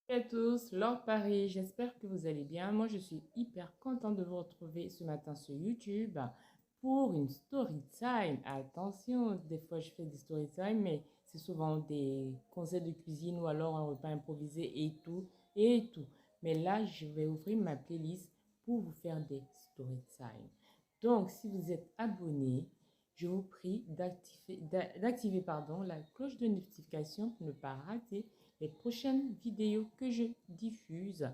Salut à tous, Laure Paris, j'espère que vous allez bien. Moi, je suis hyper contente de vous retrouver ce matin sur YouTube pour une story time. Attention, des fois je fais des story time, mais c'est souvent des conseils de cuisine ou alors un repas improvisé et tout, et tout. Mais là, je vais ouvrir ma playlist pour vous faire des story time. Donc, si vous êtes abonné, je vous prie d'activer la cloche de notification pour ne pas rater les prochaines vidéos que je diffuse.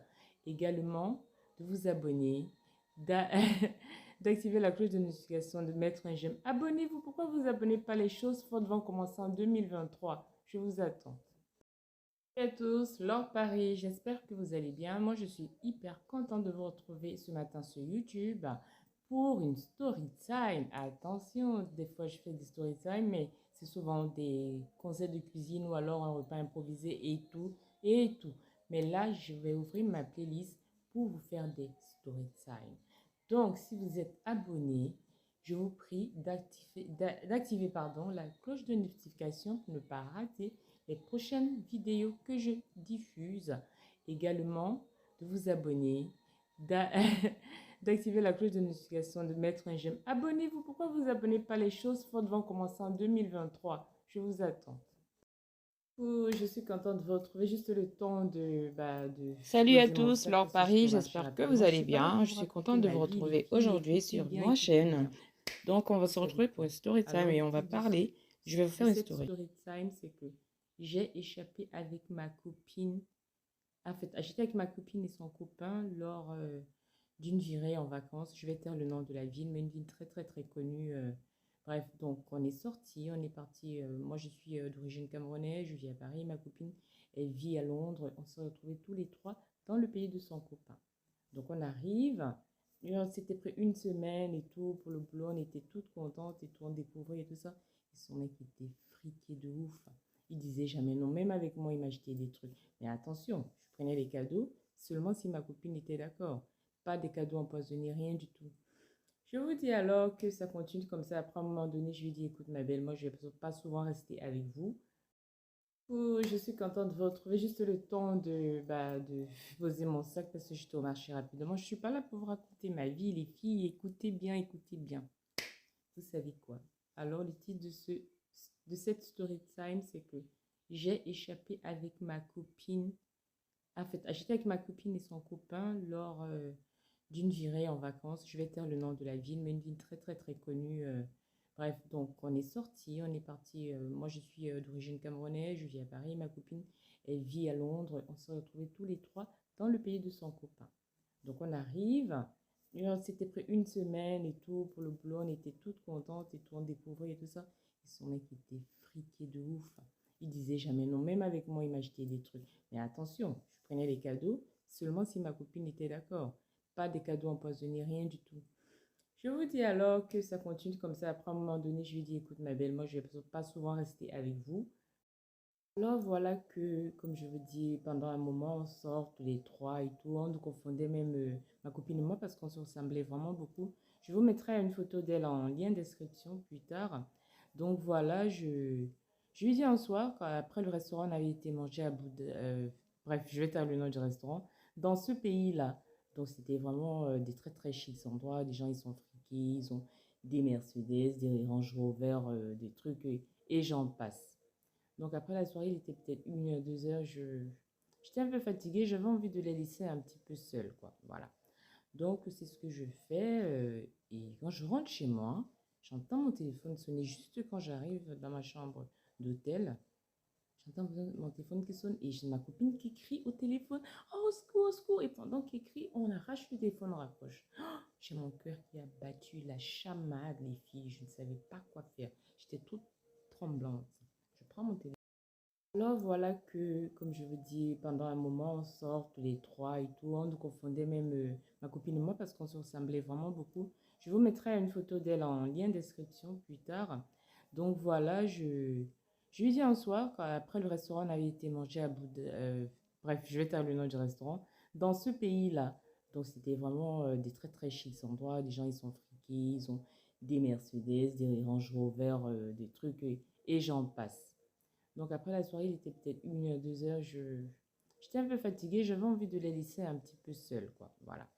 Également, de vous abonner, d'activer la cloche de notification, de mettre un j'aime. Abonnez-vous. Pourquoi vous abonnez pas? Les choses fortes vont commencer en 2023. Je vous attends. Salut à tous, Laure Paris, j'espère que vous allez bien. Moi, je suis hyper contente de vous retrouver ce matin sur YouTube pour une story time. Attention, des fois je fais des story time, mais c'est souvent des conseils de cuisine ou alors un repas improvisé et tout, et tout. Mais là, je vais ouvrir ma playlist pour vous faire des story time. Donc, si vous êtes abonné, je vous prie d'activer la cloche de notification pour ne pas rater les prochaines vidéos que je diffuse. Également, de vous abonner, d'activer la cloche de notification, de mettre un j'aime. Abonnez-vous. Pourquoi vous abonnez pas? Les choses fortes vont commencer en 2023. Je vous attends. Oh, je suis contente de vous retrouver. Juste le temps de Salut à poser mon tous, sac Laure parce que je suis Paris, au marché j'espère que vous rapidement. Je allez suis pas là bien. pour Je vous suis raconter contente de ma vous vie, les retrouver filles. aujourd'hui Écoutez sur bien, ma écoutez chaîne. bien. Donc, on va Vous se savez retrouver pour quoi? une story time Alors, et le on va titre parler. Je vais vous de faire une cette story. story time, c'est que j'ai échappé avec ma copine. En fait, j'étais avec ma copine et son copain lors d'une virée en vacances. Je vais taire le nom de la ville, mais une ville très très très connue. Bref, donc on est sorti, on est parti. Moi, je suis d'origine camerounaise, je vis à Paris. Ma copine, elle vit à Londres. On s'est retrouvés tous les trois dans le pays de son copain. Donc on arrive. On s'était pris une semaine et tout pour le boulot. On était toutes contentes et tout, on découvrait et tout ça. Et son mec était friqué de ouf. Il disait jamais non. Même avec moi, il m'achetait des trucs. Mais attention, je prenais les cadeaux seulement si ma copine était d'accord. Pas des cadeaux empoisonnés, rien du tout. Je vous dis alors que ça continue comme ça. Après, à un moment donné, je lui dis, écoute, ma belle, moi, je ne vais pas souvent rester avec vous. Oh, je suis contente de vous retrouver. Juste le temps de poser mon sac parce que j'étais au marché rapidement. Je ne suis pas là pour vous raconter ma vie, les filles. Écoutez bien, écoutez bien. Vous savez quoi? Alors, le titre de cette story time, c'est que j'ai échappé avec ma copine. En fait, j'étais avec ma copine et son copain lors d'une virée en vacances. Je vais taire le nom de la ville, mais une ville très très très connue. Bref, donc on est sorti, on est parti. Moi, je suis d'origine camerounaise, je vis à Paris. Ma copine, elle vit à Londres. On s'est retrouvés tous les trois dans le pays de son copain. Donc on arrive. Et on s'était pris une semaine et tout pour le boulot. On était toutes contentes et tout, on découvrait et tout ça. Et son mec était friqué de ouf. Il disait jamais non. Même avec moi, il m'achetait des trucs. Mais attention, je prenais les cadeaux seulement si ma copine était d'accord. Pas des cadeaux empoisonnés, rien du tout. Je vous dis alors que ça continue comme ça. Après, à un moment donné, je lui dis, écoute, ma belle, moi, je ne vais pas souvent rester avec vous. Alors voilà que, comme je vous dis, pendant un moment, on sort tous les trois et tout. On nous confondait même ma copine et moi parce qu'on se ressemblait vraiment beaucoup. Je vous mettrai une photo d'elle en lien de description plus tard. Donc voilà, je lui dis un soir, après le restaurant, on avait été manger à bout de... bref, je vais taire le nom du restaurant. Dans ce pays-là, donc c'était vraiment des très très chics endroits. Les gens, ils sont friqués, ils ont des Mercedes, des Range Rover, des trucs et j'en passe. Donc après la soirée, il était peut-être 1 heure, 2 heures. J'étais un peu fatiguée, j'avais envie de les laisser un petit peu seules, quoi. Voilà. Donc c'est ce que je fais. Et quand je rentre chez moi, j'entends mon téléphone sonner juste quand j'arrive dans ma chambre d'hôtel. J'entends mon téléphone qui sonne et j'ai ma copine qui crie au téléphone. Oh, au secours, au secours. Et pendant qu'elle crie, on arrache le téléphone, on raccroche. Oh, j'ai mon cœur qui a battu la chamade, les filles. Je ne savais pas quoi faire. J'étais toute tremblante. Je prends mon téléphone. Alors voilà que, comme je vous dis, pendant un moment, on sort tous les trois et tout. On nous confondait même ma copine et moi parce qu'on se ressemblait vraiment beaucoup. Je vous mettrai une photo d'elle en lien de description plus tard. Donc voilà, je lui dis un soir, après le restaurant, on avait été manger à bout de... bref, je vais taire le nom du restaurant. Dans ce pays-là, donc c'était vraiment des très très chics endroits. Les gens, ils sont friqués, ils ont des Mercedes, des Range Rover, des trucs et j'en passe. Donc après la soirée, il était peut-être 1 heure, 2 heures. J'étais un peu fatiguée, j'avais envie de les laisser un petit peu seuls, quoi. Voilà.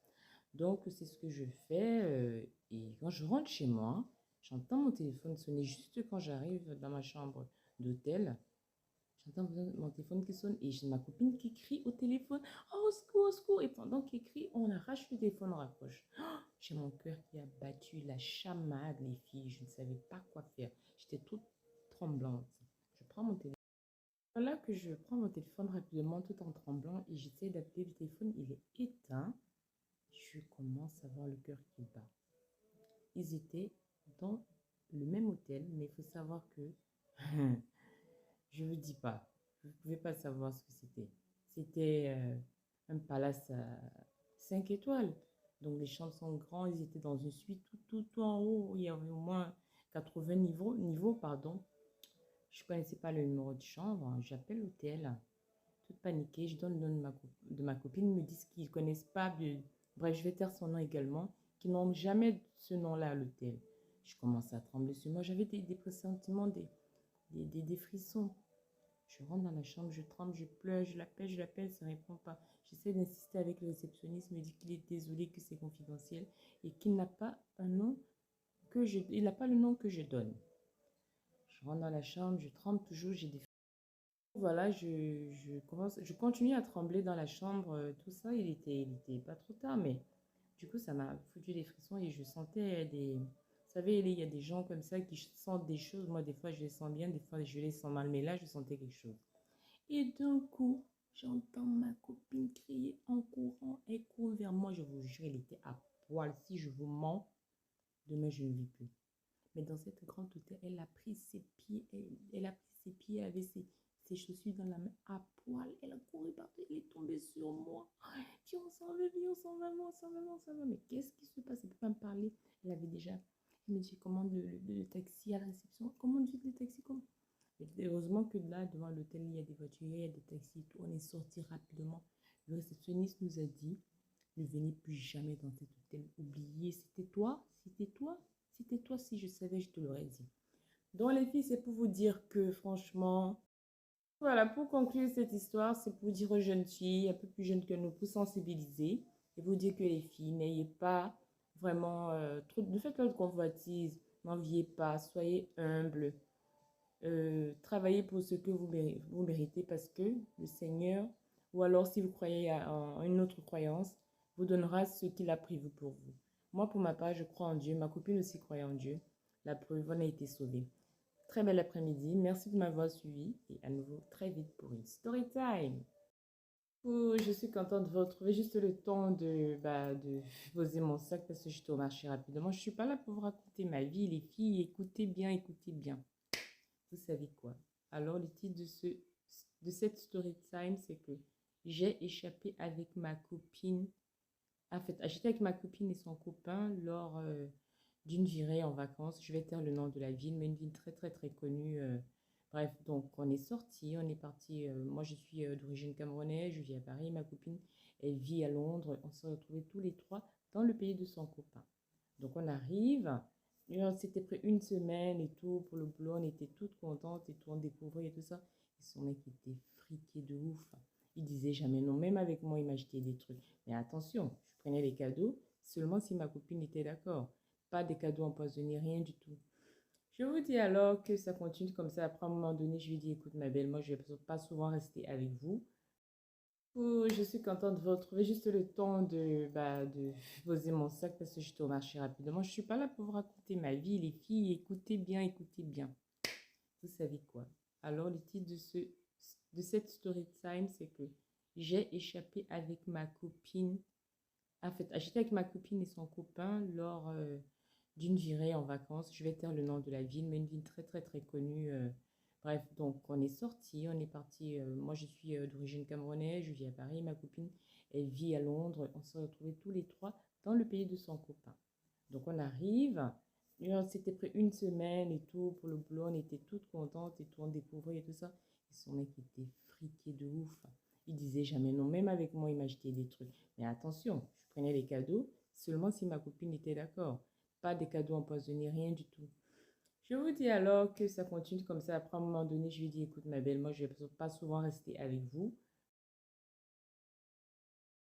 Donc, c'est ce que je fais. Et quand je rentre chez moi, j'entends mon téléphone sonner juste quand j'arrive dans ma chambre d'hôtel. J'entends mon téléphone qui sonne et j'ai ma copine qui crie au téléphone. Oh, au secours, au secours. Et pendant qu'elle crie, on arrache le téléphone, on raccroche. Oh, j'ai mon cœur qui a battu la chamade, les filles. Je ne savais pas quoi faire. J'étais toute tremblante. Je prends mon téléphone. Voilà que je prends mon téléphone rapidement tout en tremblant et j'essaie d'appeler le téléphone. Il est éteint. Je commence à avoir le cœur qui bat. Ils étaient dans le même hôtel, mais il faut savoir que je ne vous dis pas. Vous ne pouvez pas savoir ce que c'était. C'était un palace à 5 étoiles. Donc les chambres sont grands. Ils étaient dans une suite tout en haut. Il y avait au moins 80 niveaux, pardon. Je ne connaissais pas le numéro de chambre. J'appelle l'hôtel. Toute paniquée. Je donne le nom de ma copine. Ils me disent qu'ils ne connaissent pas. Bref, je vais taire son nom également. Qu'ils n'ont jamais ce nom-là à l'hôtel. Je commence à trembler sur moi. J'avais des pressentiments, des frissons. Je rentre dans la chambre, je tremble, je pleure, je l'appelle, ça ne répond pas. J'essaie d'insister avec le réceptionniste, il me dit qu'il est désolé, que c'est confidentiel et qu'il n'a pas un nom il n'a pas le nom que je donne. Je rentre dans la chambre, je tremble toujours, j'ai des... Voilà, je continue à trembler dans la chambre, tout ça, il était pas trop tard, mais du coup, ça m'a foutu des frissons et je sentais des... Vous savez, il y a des gens comme ça qui sentent des choses. Moi, des fois, je les sens bien, des fois, je les sens mal, mais là, je sentais quelque chose. Et d'un coup, j'entends ma copine crier en courant. Elle court vers moi. Je vous jure, elle était à poil. Si je vous mens, demain, je ne vis plus. Mais dans cette grande hôtel, elle a pris ses pieds. Elle a pris ses pieds, elle avait ses chaussures dans la main à poil. Elle a couru partout. Elle est tombée sur moi. Viens, on s'en va, viens, on s'en va, on s'en va, on s'en va. Mais qu'est-ce qui se passe? Elle ne peut pas me parler. Elle avait déjà... Elle me dit, commande le taxi à la réception. Commande vite le taxi. Et heureusement que là, devant l'hôtel, il y a des voitures, il y a des taxis, tout. On est sorti rapidement. Le réceptionniste nous a dit, ne venez plus jamais dans cet hôtel. Oubliez, c'était toi. Si je savais, je te l'aurais dit. Donc les filles, c'est pour vous dire que franchement, voilà, pour conclure cette histoire, c'est pour dire aux jeunes filles, un peu plus jeunes que nous, pour sensibiliser et vous dire que les filles, n'ayez pas vraiment trop, ne faites pas de convoitise, n'enviez pas, soyez humbles. Travaillez pour ce que vous méritez parce que le Seigneur, ou alors si vous croyez en une autre croyance, vous donnera ce qu'il a prévu pour vous. Moi, pour ma part, je crois en Dieu. Ma copine aussi croyait en Dieu. La preuve, on a été sauvés. Très bel après-midi. Merci de m'avoir suivi et à nouveau très vite pour une story time. Oh, je suis contente de vous retrouver. Juste le temps de poser mon sac parce que je suis au marché rapidement. Je ne suis pas là pour vous raconter ma vie, les filles. Écoutez bien, écoutez bien. Vous savez quoi? Alors, le titre de cette story time, c'est que j'ai échappé avec ma copine. En fait, j'étais avec ma copine et son copain lors d'une virée en vacances. Je vais taire le nom de la ville, mais une ville très, très, très connue. Bref, donc on est sorti, on est parti. Moi, je suis d'origine camerounaise, je vis à Paris. Ma copine, elle vit à Londres. On s'est retrouvés tous les trois dans le pays de son copain. Donc, on arrive. Et on s'était pris une semaine et tout pour le boulot. On était toutes contentes et tout, on découvrait et tout ça. Et son mec était friqué de ouf. Il disait jamais non. Même avec moi, il m'achetait des trucs. Mais attention, je prenais les cadeaux seulement si ma copine était d'accord. Pas des cadeaux empoisonnés, rien du tout. Je vous dis alors que ça continue comme ça. Après, à un moment donné, je lui dis, écoute, ma belle, moi, je ne vais pas souvent rester avec vous. Oh, je suis contente de vous retrouver. Juste le temps de poser mon sac parce que je suis au marché rapidement. Je ne suis pas là pour vous raconter ma vie, les filles. Écoutez bien, écoutez bien. Vous savez quoi? Alors, le titre de cette story time, c'est que j'ai échappé avec ma copine. En fait, j'étais avec ma copine et son copain lors d'une virée en vacances. Je vais taire le nom de la ville, mais une ville très, très, très connue. Bref, donc on est sorti, on est parti. Moi, je suis d'origine camerounaise, je vis à Paris. Ma copine, elle vit à Londres. On s'est retrouvés tous les trois dans le pays de son copain. Donc on arrive. Et on s'était pris une semaine et tout pour le boulot. On était toutes contentes et tout, on découvrait et tout ça. Et son mec était friqué de ouf. Il disait jamais non. Même avec moi, il m'achetait des trucs. Mais attention, je prenais les cadeaux seulement si ma copine était d'accord. Pas des cadeaux empoisonnés, rien du tout. Je vous dis alors que ça continue comme ça. Après, à un moment donné, je lui dis, écoute, ma belle, moi, je ne vais pas souvent rester avec vous.